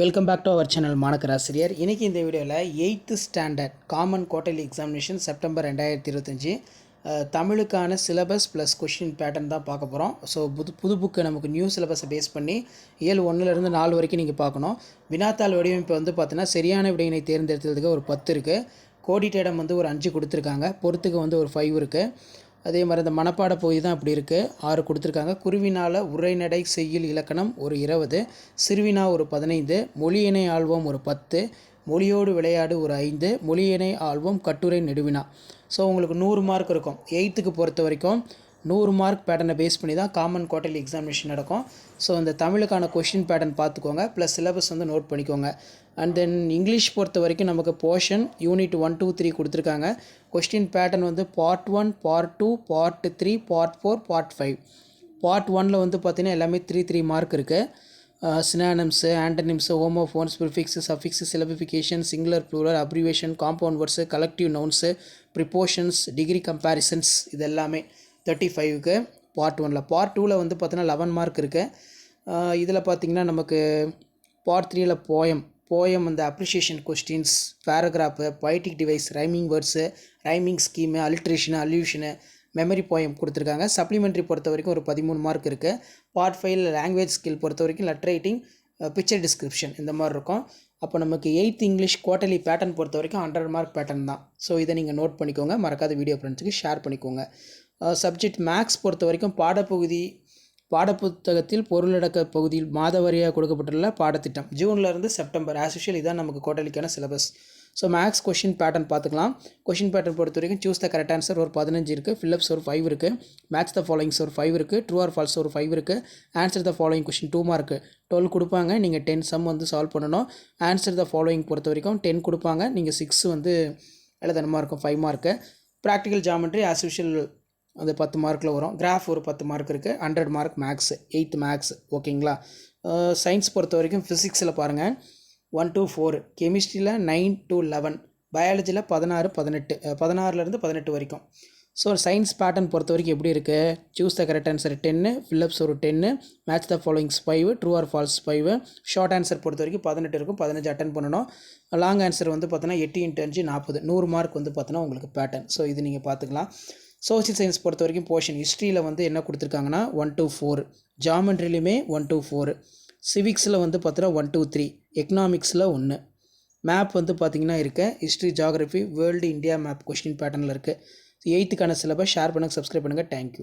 Welcome back to our channel மாணக்கராசிரியர். இன்றைக்கி இந்த வீடியோவில் 8th standard common quarterly examination September 2025 தமிழுக்கான சிலபஸ் ப்ளஸ் கொஷின் பேட்டர்ன் தான் பார்க்க போகிறோம். ஸோ புது புக்கு நமக்கு நியூ சிலபஸை பேஸ் பண்ணி இயல் 1லேருந்து 4 வரைக்கும் நீங்கள் பார்க்கணும். வினாத்தாள் வடிவமைப்பு வந்து பார்த்தீங்கன்னா சரியான விடையினை தேர்ந்தெடுத்ததுக்கு ஒரு 10 இருக்குது. கோடிட்டேடம் வந்து ஒரு 5 கொடுத்துருக்காங்க. பொறுத்துக்கு வந்து ஒரு 5 இருக்குது. அதே மாதிரி இந்த மனப்பாட பகுதி தான் அப்படி இருக்குது, 6 கொடுத்துருக்காங்க. குருவினால் உரைநடை செய்யுள் இலக்கணம் ஒரு 20, சிறுவினா ஒரு 15, மொழியினை ஆல்வம் ஒரு 10, மொழியோடு விளையாடு ஒரு 5, மொழியினை ஆல்வம் கட்டுரை நெடுவினா. ஸோ உங்களுக்கு 100 மார்க் இருக்கும். 8th பொறுத்த வரைக்கும் 100 மார்க் பேட்டர்னை பேஸ் பண்ணி தான் காமன் குவார்ட்டர்லி எக்ஸாமினேஷன் நடக்கும். ஸோ இந்த தமிழுக்கான கொஷின் பேட்டர்ன் பார்த்துக்கோங்க, ப்ளஸ் சிலபஸ் வந்து நோட் பண்ணிக்கோங்க. அண்ட் தென் இங்கிலீஷ் பொறுத்த வரைக்கும் நமக்கு போர்ஷன் யூனிட் 1, 2, 3 கொடுத்துருக்காங்க. கொஸ்டின் பேட்டர்ன் வந்து part 1, part 2, part 3, part 4, part 5. Part 1ல் வந்து பார்த்திங்கன்னா எல்லாமே 3 மார்க் இருக்குது. Synonyms, antonyms, homophones, prefix, suffix, syllabification, singular plural, abbreviation, compound words, collective nouns, prepositions, degree comparisons, இது எல்லாமே 35க்கு பார்ட் 1ல். பார்ட் 2ல் வந்து பார்த்தீங்கன்னா 11 மார்க் இருக்குது. இதில் பார்த்திங்கன்னா நமக்கு பார்ட் 3ல் போயம் அந்த appreciation questions, paragraph, poetic device, rhyming words, rhyming scheme, alliteration, allusion, memory poem கொடுத்துருக்காங்க. சப்ளிமெண்ட்ரி பொறுத்த வரைக்கும் ஒரு 13 மார்க் இருக்குது. பார்ட் 5ல் லாங்குவேஜ் ஸ்கில் பொறுத்த வரைக்கும் லெட்டர் ரைட்டிங், பிக்சர் டிஸ்கிரிப்ஷன் இந்த மாதிரி இருக்கும். அப்போ நமக்கு 8th இங்கிலீஷ் குவார்ட்டர்லி பேட்டர்ன் பொறுத்த வரைக்கும் 100 மார்க் பேட்டர்ன் தான். ஸோ இதை நீங்கள் நோட் பண்ணிக்கோங்க, மறக்காத வீடியோ ஃப்ரெண்ட்ஸுக்கு ஷேர் பண்ணிக்கோங்க. சப்ஜெக்ட் மேக்ஸ் பொறுத்த வரைக்கும் பாடப்புத்தகத்தில் பொருளடக்க பகுதியில் மாதவாரியாக கொடுக்கப்பட்டுள்ள பாடத்திட்டம் ஜூன்லேருந்து செப்டம்பர் ஆஸ் யூஷுவல் இதான் நமக்கு குவார்ட்டர்லிக்கான syllabus. So max question pattern பார்த்துக்கலாம். கொஷின் பேட்டர்ன் பொறுத்த வரைக்கும் சூஸ் த கரெக்ட் ஆன்சர் ஒரு 15 இருக்குது, ஃபில்லப்ஸ் ஒரு 5 இருக்குது, மேட்ச் த ஃபாலோயிங்ஸ் ஒரு 5 இருக்குது, ட்ரூ ஆர் ஃபால்ஸ் ஒரு 5 இருக்குது, answer the following question 2 mark 12 கொடுப்பாங்க. நீங்கள் 10 சம் வந்து சால்வ் பண்ணணும். ஆன்சர் த ஃபாலோயிங் பொறுத்த வரைக்கும் 10 கொடுப்பாங்க, நீங்கள் 6 வந்து எழுதணுமா இருக்கும், 5 mark. Practical geometry as usual அது 10 மார்க்கில் வரும். கிராஃப் ஒரு 10 மார்க் இருக்குது. 100 மார்க் மேக்ஸ், 8th மேக்ஸ். ஓகேங்களா. சயின்ஸ் பொறுத்த வரைக்கும் ஃபிசிக்ஸில் பாருங்கள் 1 to 4, கெமிஸ்ட்ரியில் 9 to 11, பயாலஜியில் 16, 18, 16லேருந்து 18 வரைக்கும். ஸோ சயின்ஸ் பேட்டர்ன் பொறுத்த வரைக்கும் எப்படி இருக்குது, choose the correct answer 10, fill-ups ஒரு 10, match the followings 5, true or false 5, short answer பொறுத்த வரைக்கும் 18 இருக்கும், 15 அட்டன் பண்ணணும். லாங் ஆன்சர் வந்து பார்த்தோன்னா 8 × 5 40, 100 மார்க் வந்து பார்த்தோன்னா உங்களுக்கு பேட்டர்ன். ஸோ இது நீங்கள் பார்த்துக்கலாம். சோஷியல் சயின்ஸ் பொறுத்த வரைக்கும் போர்ஷன் ஹிஸ்ட்ரியில் வந்து என்ன கொடுத்துருக்காங்கன்னா 1 to 4, ஜாமெண்ட்ரிலையுமே 1 to 4, சிவிக்ஸில் வந்து பார்த்தோன்னா 1 to 3, எக்கனாமிக்ஸில் 1. மேப் வந்து பார்த்திங்கன்னா இருக்குது, history, geography, world, India map question பேட்டர்னில் இருக்குது. 8th சிலபஸ் ஷேர் பண்ணுங்கள், சப்ஸ்கிரைப் பண்ணுங்கள். தேங்க்யூ.